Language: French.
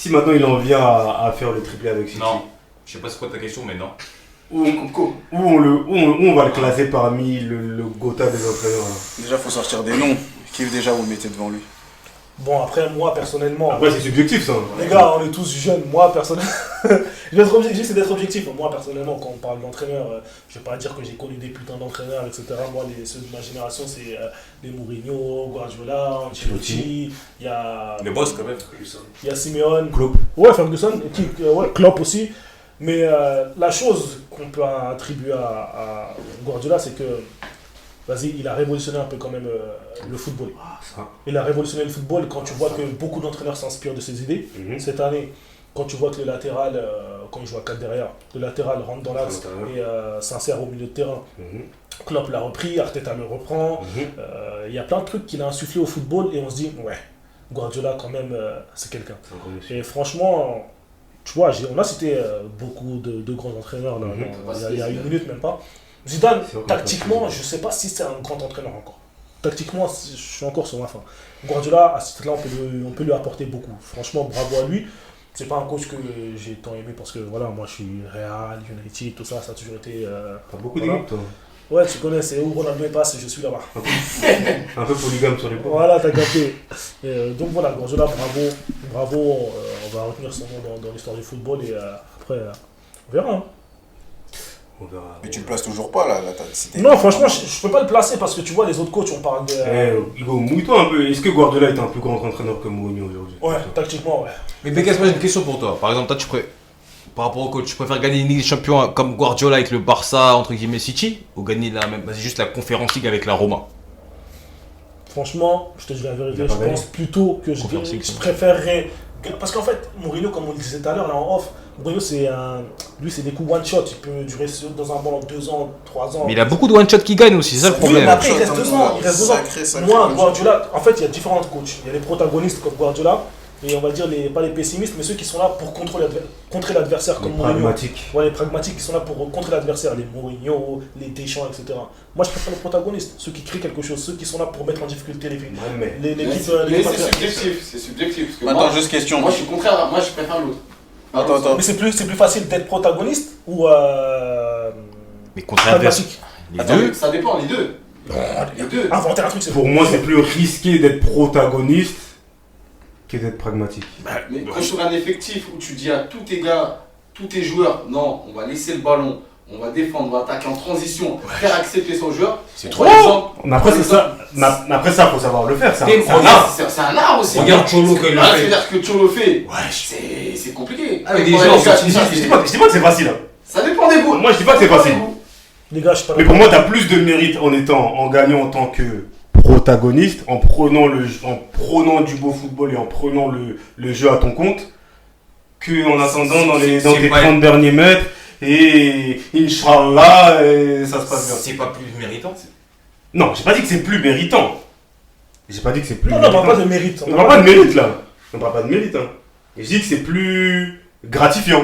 si maintenant il en vient à faire le triplé avec City. Non, je sais pas c'est quoi ta question, mais non. Où on va le classer parmi le Gotha des entraîneurs là. Déjà, faut sortir des noms. Qui déjà vous le mettez devant lui? Bon, après, moi, personnellement... Après, c'est subjectif ça. Les gars, on est tous jeunes. Moi, personnellement... L'objectif, c'est d'être objectif. Moi, personnellement, quand on parle d'entraîneur, je vais pas dire que j'ai connu des putains d'entraîneurs, etc. Moi, ceux de ma génération, c'est les Mourinho, Guardiola, Ancelotti, il y a... Le boss, quand même. Il y a Simeone. Klopp. Ouais, Ferguson, ouais, Klopp aussi. Mais la chose qu'on peut attribuer à Guardiola, c'est que... Vas-y, il a révolutionné un peu quand même le football. Il a révolutionné le football quand tu vois que beaucoup d'entraîneurs s'inspirent de ses idées. Cette année, quand tu vois que le latéral, quand il joue à 4 derrière, le latéral rentre dans l'axe et s'insère au milieu de terrain. Klopp l'a repris, Arteta le reprend. Il y a plein de trucs qu'il a insufflé au football et on se dit, ouais, Guardiola quand même, c'est quelqu'un. Et franchement, tu vois, on a cité beaucoup de grands entraîneurs là, il y a une minute même pas. Zidane, tactiquement, je ne sais pas si c'est un grand entraîneur encore. Tactiquement, je suis encore sur ma fin. Guardiola, à ce titre-là, on peut lui apporter beaucoup. Franchement, bravo à lui. C'est pas un coach que j'ai tant aimé parce que voilà, moi je suis Real, United, tout ça, ça a toujours été. T'as beaucoup d'équipes toi. Ouais, tu connais, c'est où Ronaldo est passé, je suis là-bas. Un peu polygame sur les points. Voilà, t'as capté. Donc voilà, Guardiola, bravo, on va retenir son nom dans l'histoire du football et après, on verra. Hein. On verra. Mais tu le places toujours pas là, non, franchement, je peux pas le placer parce que tu vois, les autres coachs, on parle de. Hugo, mouille-toi un peu. Est-ce que Guardiola est un plus grand entraîneur que Mourinho aujourd'hui? Ouais, tactiquement, ouais. Mais Bécasse, moi j'ai une question pour toi. Par exemple, toi, par rapport au coach, tu préfères gagner une Ligue des Champions comme Guardiola avec le Barça, entre guillemets, City, ou gagner juste la Conférence League avec la Roma? Franchement, je te dis la vérité, je pense plutôt que je préférerais. Parce qu'en fait, Mourinho, comme on le disait tout à l'heure, là en off, Mourinho, lui, c'est des coups one-shot. Il peut durer dans un banc 2 ans, 3 ans. Mais il a beaucoup de one-shot qui gagnent aussi, c'est ça le problème. Mais après, il reste 2 ans. Moi, Guardiola, en fait, il y a différents coachs. Il y a les protagonistes comme Guardiola, et on va dire, pas les pessimistes, mais ceux qui sont là pour contrer l'adversaire comme Mourinho. Pragmatiques. Ouais, les pragmatiques qui sont là pour contrer l'adversaire, les Mourinho, les Deschamps, etc. Moi, je préfère les protagonistes, ceux qui créent quelque chose, ceux qui sont là pour mettre en difficulté l'équipe. Mais c'est subjectif. Parce que attends, juste question. Moi, je suis contraire, moi, je préfère l'autre. Attends. Mais c'est plus facile d'être protagoniste ou mais contre l'adversaire. Les deux. Ça dépend, les deux. Les deux. Inventer un truc, c'est pour moi, c'est plus risqué d'être protagoniste que d'être pragmatique. Mais quand sur un effectif où tu dis à tous tes gars, tous tes joueurs, non, on va laisser le ballon, on va défendre, on va attaquer en transition, faire accepter son joueur. C'est trop. Mais après, c'est ça. Après ça, faut savoir le faire. C'est un art. C'est un art aussi. Regarde Cholo que le fait. C'est-à-dire que Cholo fait. Ouais, c'est compliqué. Ah, mais des gens, je dis pas que c'est facile. Ça dépend des goûts. Moi, je dis pas que c'est facile. Les gars, je sais pas. Mais pour moi, t'as plus de mérite en gagnant en tant que protagoniste, en prenant du beau football et en prenant le jeu à ton compte, qu'en attendant dans tes 30 derniers mètres et Inch'Allah, ça se passe bien. C'est pas plus méritant? Non, j'ai pas dit que c'est plus méritant. J'ai pas dit que c'est plus non, méritant. on parle pas de mérite. On parle pas de mérite là. On parle pas de mérite. Hein. Et je dis que c'est plus gratifiant.